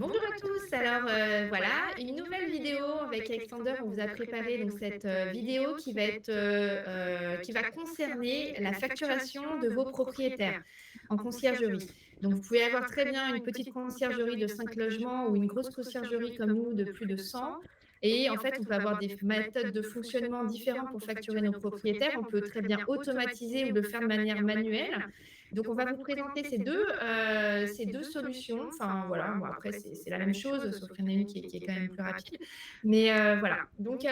Bonjour à tous. Alors voilà, une nouvelle vidéo avec Alexander. On vous a préparé donc cette vidéo qui va concerner la facturation de vos propriétaires en conciergerie. Donc vous pouvez avoir très bien une petite conciergerie de 5 logements ou une grosse conciergerie comme nous de plus de 100. Et en fait, on peut avoir des méthodes de fonctionnement différentes pour facturer nos propriétaires. On peut très bien automatiser ou le faire de manière manuelle. Donc, on va vous présenter ces deux solutions. Enfin, voilà, bon, après, c'est la même chose, sauf qu'il y en a une qui est quand même plus rapide. Mais voilà. Donc,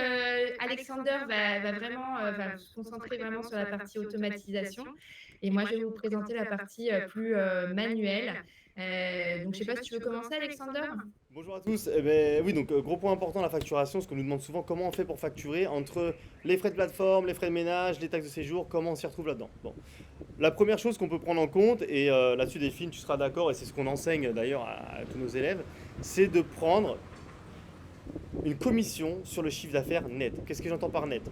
Alexander va se concentrer vraiment sur la partie automatisation. Et moi, je vais vous présenter la partie plus manuelle. Donc, je ne sais pas si tu veux commencer, Alexander. Bonjour à tous. Eh ben, oui, donc gros point important, la facturation, ce qu'on nous demande souvent, comment on fait pour facturer entre les frais de plateforme, les frais de ménage, les taxes de séjour, comment on s'y retrouve là-dedans. Bon. La première chose qu'on peut prendre en compte, et là-dessus Delphine, tu seras d'accord, et c'est ce qu'on enseigne d'ailleurs à tous nos élèves, c'est de prendre une commission sur le chiffre d'affaires net. Qu'est-ce que j'entends par net?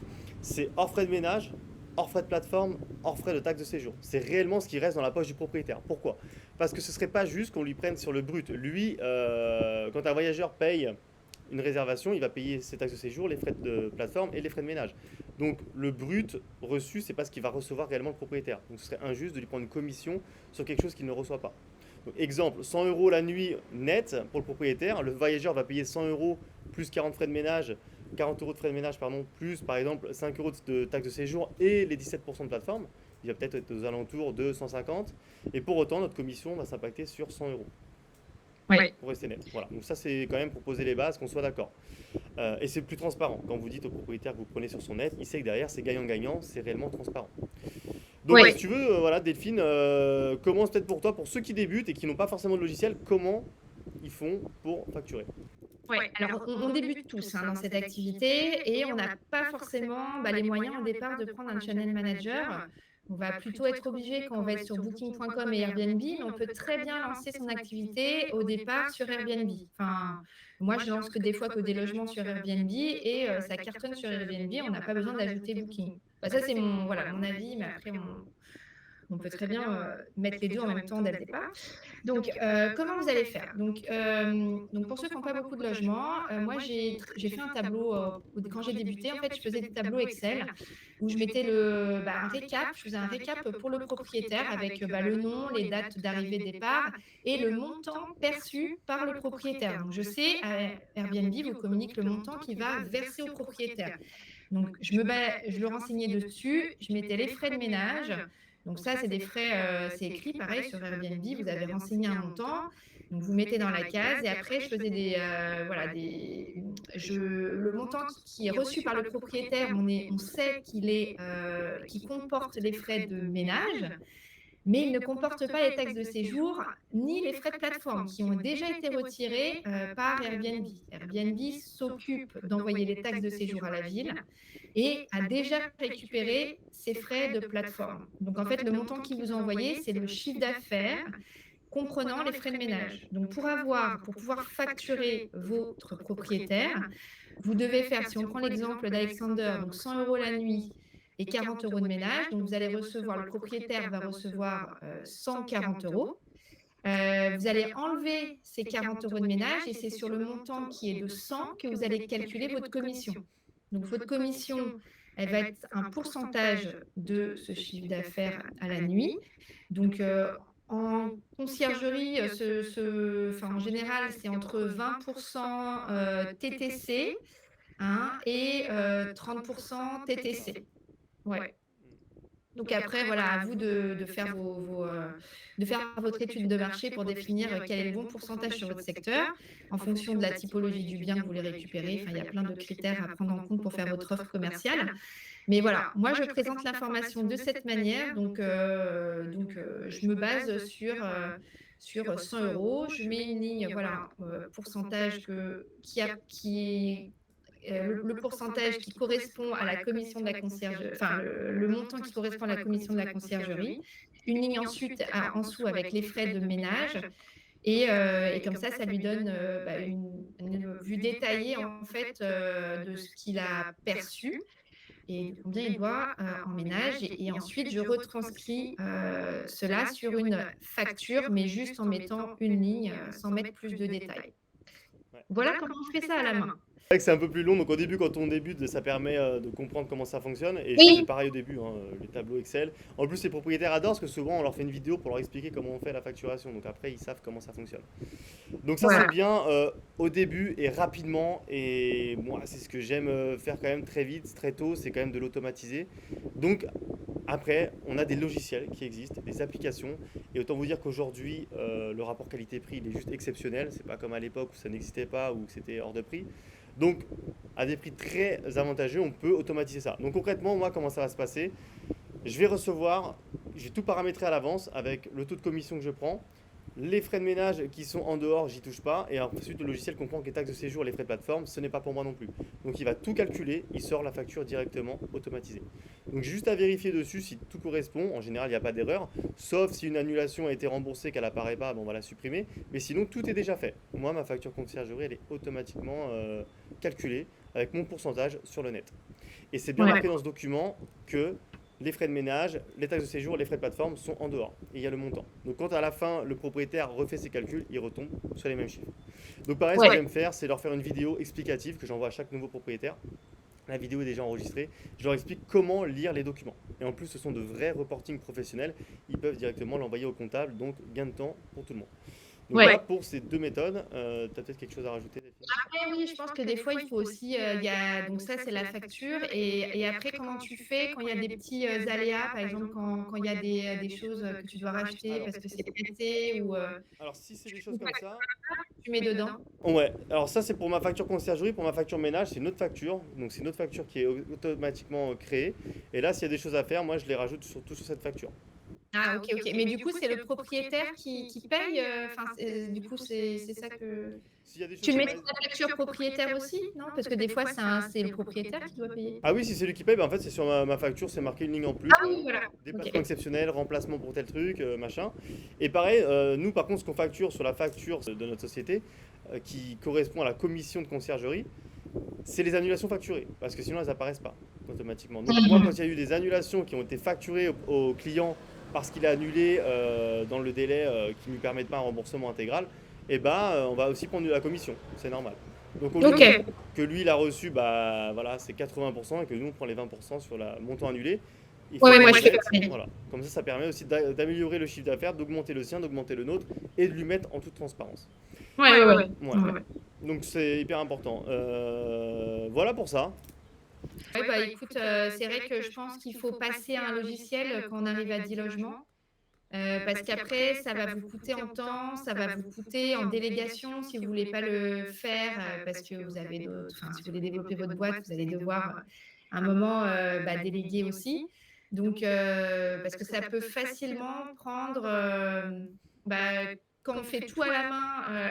C'est hors frais de ménage, hors frais de plateforme, hors frais de taxe de séjour. C'est réellement ce qui reste dans la poche du propriétaire. Pourquoi? Parce que ce ne serait pas juste qu'on lui prenne sur le brut. Lui, quand un voyageur paye une réservation, il va payer ses taxes de séjour, les frais de plateforme et les frais de ménage. Donc le brut reçu, c'est pas ce qu'il va recevoir réellement le propriétaire. Donc ce serait injuste de lui prendre une commission sur quelque chose qu'il ne reçoit pas. Donc, exemple, 100 euros la nuit net pour le propriétaire, le voyageur va payer 100 euros plus 40 frais de ménage, 40 euros de frais de ménage, pardon, plus par exemple 5 euros de taxe de séjour et les 17% de plateforme. Il va peut-être être aux alentours de 150. Et pour autant, notre commission va s'impacter sur 100 euros. Oui. Pour rester net. Voilà. Donc ça, c'est quand même pour poser les bases, qu'on soit d'accord. Et c'est plus transparent. Quand vous dites au propriétaire que vous prenez sur son net, il sait que derrière, c'est gagnant-gagnant, c'est réellement transparent. Donc, Oui. si tu veux, voilà, Delphine, commence peut-être pour toi, pour ceux qui débutent et qui n'ont pas forcément de logiciel, comment ils font pour facturer. Oui, alors on débute tous dans cette activité et on n'a pas forcément les moyens au départ de prendre un channel manager. On va plutôt être obligé quand on va être sur booking.com et Airbnb, mais on peut très bien lancer son activité au départ sur Airbnb. Enfin, moi, je lance que des fois que des logements sur Airbnb et ça cartonne sur Airbnb, on n'a pas besoin d'ajouter Booking. Ça, c'est mon avis, mais après, on peut très bien mettre les deux en même temps dès le départ. Donc, comment vous allez faire donc, pour ceux qui n'ont pas beaucoup de logements, moi, j'ai fait un tableau, quand j'ai débuté, en fait, je faisais des tableaux Excel où je mettais un récap, je faisais un récap pour le propriétaire avec le nom, les dates d'arrivée, départ et le montant perçu par le propriétaire. Donc, je sais, Airbnb vous communique le montant qui va verser au propriétaire. Donc, je le renseignais dessus, je mettais les frais de ménage. Donc ça, c'est des frais, c'est écrit pareil sur Airbnb, vous avez renseigné un montant, donc vous mettez dans la case et après je faisais le montant qui est reçu par le propriétaire, on sait qu'il comporte les frais de ménage, mais il ne comporte pas les taxes de séjour ni les frais de plateforme qui ont déjà été retirés par Airbnb. Airbnb s'occupe d'envoyer les taxes de séjour à la ville et a déjà récupéré ses frais de plateforme. Donc en fait, le montant qu'il vous a envoyé, c'est le chiffre d'affaires comprenant les frais de ménage. Donc pour pouvoir facturer votre propriétaire, vous devez faire, si on prend l'exemple d'Alexander, donc 100 euros la nuit et 40 euros de ménage, donc vous allez recevoir, le propriétaire va recevoir 140 euros. Vous allez enlever ces 40 euros de ménage et c'est sur le montant qui est de 100 que vous allez calculer votre commission. Donc votre commission, elle va être un pourcentage de ce chiffre d'affaires à la nuit. Donc en conciergerie, en général, c'est entre 20% TTC et 30% TTC. Ouais. Donc après, voilà, à vous de faire de faire votre étude de marché pour définir quel est le bon pourcentage sur votre secteur en fonction de la typologie du bien que vous voulez récupérer. Enfin, il y a plein de critères à prendre en compte pour faire votre offre commerciale. Mais voilà, moi, je présente l'information de cette manière. Je me base sur 100 euros. Je mets une ligne, voilà, pourcentage le pourcentage qui correspond à la commission de la conciergerie, enfin le montant qui correspond à la commission de la conciergerie, une ligne ensuite en dessous avec les frais de ménage, et comme ça lui donne une vue détaillée en fait de ce qu'il a perçu et de combien il doit en ménage. Et ensuite, je retranscris cela sur une facture, mais juste en mettant une ligne, sans mettre plus de détails. Ouais. Voilà comment je fais ça à la main. C'est vrai que c'est un peu plus long, donc au début, quand on débute, ça permet de comprendre comment ça fonctionne. Et je faisais Oui, pareil au début, hein, les tableaux Excel. En plus, les propriétaires adorent parce que souvent, on leur fait une vidéo pour leur expliquer comment on fait la facturation. Donc après, ils savent comment ça fonctionne. Donc ça, c'est voilà. bien au début et rapidement. Et moi, c'est ce que j'aime faire quand même très vite, très tôt, c'est quand même de l'automatiser. Donc après, on a des logiciels qui existent, des applications. Et autant vous dire qu'aujourd'hui, le rapport qualité-prix, il est juste exceptionnel. C'est pas comme à l'époque où ça n'existait pas ou que c'était hors de prix. Donc, à des prix très avantageux, on peut automatiser ça. Donc concrètement, moi, comment ça va se passer? Je vais recevoir, j'ai tout paramétré à l'avance avec le taux de commission que je prends. Les frais de ménage qui sont en dehors, j'y touche pas. Et ensuite, le logiciel comprend que les taxes de séjour, les frais de plateforme, ce n'est pas pour moi non plus. Donc, il va tout calculer, il sort la facture directement automatisée. Donc, j'ai juste à vérifier dessus si tout correspond. En général, il n'y a pas d'erreur. Sauf si une annulation a été remboursée, qu'elle apparaît pas, bon, on va la supprimer. Mais sinon, tout est déjà fait. Moi, ma facture conciergerie, elle est automatiquement calculée avec mon pourcentage sur le net. Et c'est bien Ouais. marqué dans ce document que les frais de ménage, les taxes de séjour, les frais de plateforme sont en dehors. Et il y a le montant. Donc quand à la fin, le propriétaire refait ses calculs, il retombe sur les mêmes chiffres. Donc pareil, ce que Ouais. j'aime faire, c'est leur faire une vidéo explicative que j'envoie à chaque nouveau propriétaire. La vidéo est déjà enregistrée. Je leur explique comment lire les documents. Et en plus, ce sont de vrais reportings professionnels. Ils peuvent directement l'envoyer au comptable, donc gain de temps pour tout le monde. Donc voilà Ouais. pour ces deux méthodes. Tu as peut-être quelque chose à rajouter, Delphine? Après, oui, je pense que des fois, il faut aussi, il y a, donc ça, c'est la facture. Et après, comment tu fais quand il y a des petits aléas, par exemple, quand il y a des choses que tu dois racheter Alors, parce que c'est pressé ou alors si c'est des choses comme ça, tu mets dedans. ouais, alors ça c'est pour ma facture conciergerie, pour ma facture ménage, c'est une autre facture. Donc c'est une autre facture qui est automatiquement créée. Et là, s'il y a des choses à faire, moi je les rajoute surtout sur cette facture. Ah, ok, ok. Mais du coup, c'est le propriétaire qui paye. Enfin, du coup, c'est ça que. S'il y a des Tu choses le qui mets restent. sur la facture propriétaire aussi, non? Parce que des fois, c'est le propriétaire qui doit payer. Ah oui, si c'est lui qui paye, bah en fait c'est sur ma facture, c'est marqué une ligne en plus, Ah par oui, exemple, voilà. déplacement Ok. exceptionnel, remplacement pour tel truc, machin. Et pareil, nous par contre, ce qu'on facture sur la facture de notre société, qui correspond à la commission de conciergerie, c'est les annulations facturées, parce que sinon elles apparaissent pas automatiquement. Donc moi, quand il y a eu des annulations qui ont été facturées au client parce qu'il a annulé dans le délai qui ne lui permet pas un remboursement intégral, et ben on va aussi prendre de la commission, c'est normal. Donc au lieu Ok. que lui il a reçu, bah voilà, c'est 80% et que nous on prend les 20% sur le montant annulé, il faut Ouais, ouais, qu'on moi, le je fais mette. pareil. Voilà. Comme ça permet aussi d'améliorer le chiffre d'affaires, d'augmenter le sien, d'augmenter le nôtre et de lui mettre en toute transparence. Ouais, ouais, ouais. Ouais. Ouais. Donc c'est hyper important. Voilà pour ça. Ouais, bah écoute, c'est vrai que je pense qu'il faut passer à un logiciel quand on arrive à 10 logements. Parce qu'après, ça va vous coûter en temps, ça va vous coûter en délégation si vous voulez pas le faire parce que vous avez d'autres, enfin, si vous voulez développer votre boîte, vous allez devoir à un moment bah, déléguer aussi. Donc, parce que ça peut facilement prendre, bah, quand on fait tout à la main, Ah,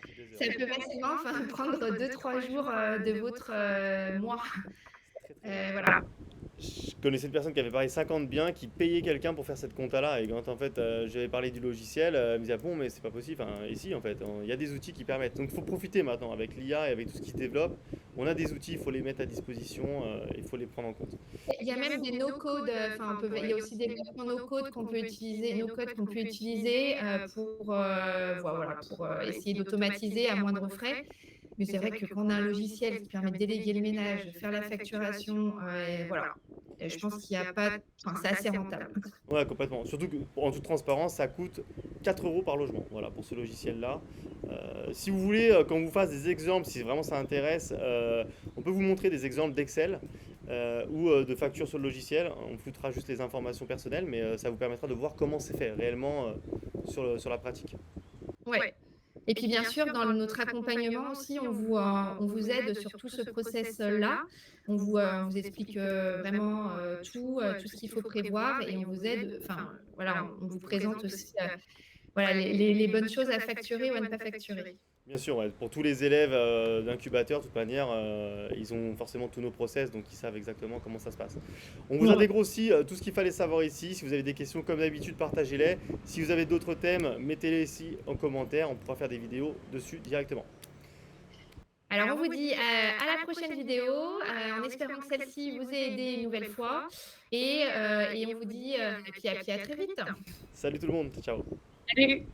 c'est des heures. ça peut facilement enfin, prendre 2, 3 jours de votre mois. C'est très très long. Voilà. Je connaissais une personne qui avait parié 50 biens, qui payait quelqu'un pour faire cette compta-là. Et quand en fait j'avais parlé du logiciel, elle me disait ah bon mais c'est pas possible. Enfin, et si en fait, il y a des outils qui permettent. Donc il faut profiter maintenant avec l'IA et avec tout ce qui se développe. On a des outils, il faut les mettre à disposition, il faut les prendre en compte. Il y a même des no-code, enfin, il y a aussi des versions no-code qu'on peut utiliser, no-code qu'on peut utiliser pour, voilà, pour essayer d'automatiser à moindre frais. Mais c'est vrai que quand on a un logiciel qui permet de déléguer le ménage, faire la facturation, voilà. Et je pense qu'il n'y a pas, enfin, c'est assez rentable. Ouais, complètement. Surtout que, en toute transparence, ça coûte 4 euros par logement, voilà, pour ce logiciel-là. Si vous voulez qu'on vous fasse des exemples, si vraiment ça intéresse, on peut vous montrer des exemples d'Excel ou de factures sur le logiciel. On foutera juste les informations personnelles, mais ça vous permettra de voir comment c'est fait réellement sur la pratique. Ouais. Et puis bien sûr, dans notre accompagnement aussi, on vous aide sur tout ce process-là. On vous explique vraiment tout ce qu'il faut prévoir et on vous aide, enfin voilà, on vous présente aussi voilà, les bonnes choses à facturer ou à ne pas facturer. Bien sûr, ouais, pour tous les élèves d'incubateur, de toute manière, ils ont forcément tous nos process, donc ils savent exactement comment ça se passe. On vous Ouais. intègre aussi tout ce qu'il fallait savoir ici. Si vous avez des questions, comme d'habitude, partagez-les. Si vous avez d'autres thèmes, mettez-les ici en commentaire. On pourra faire des vidéos dessus directement. Alors on vous dit à la prochaine vidéo, en espérant que celle-ci vous ait aidé une nouvelle fois. Et on vous dit puis à très vite. Salut tout le monde, ciao. Salut.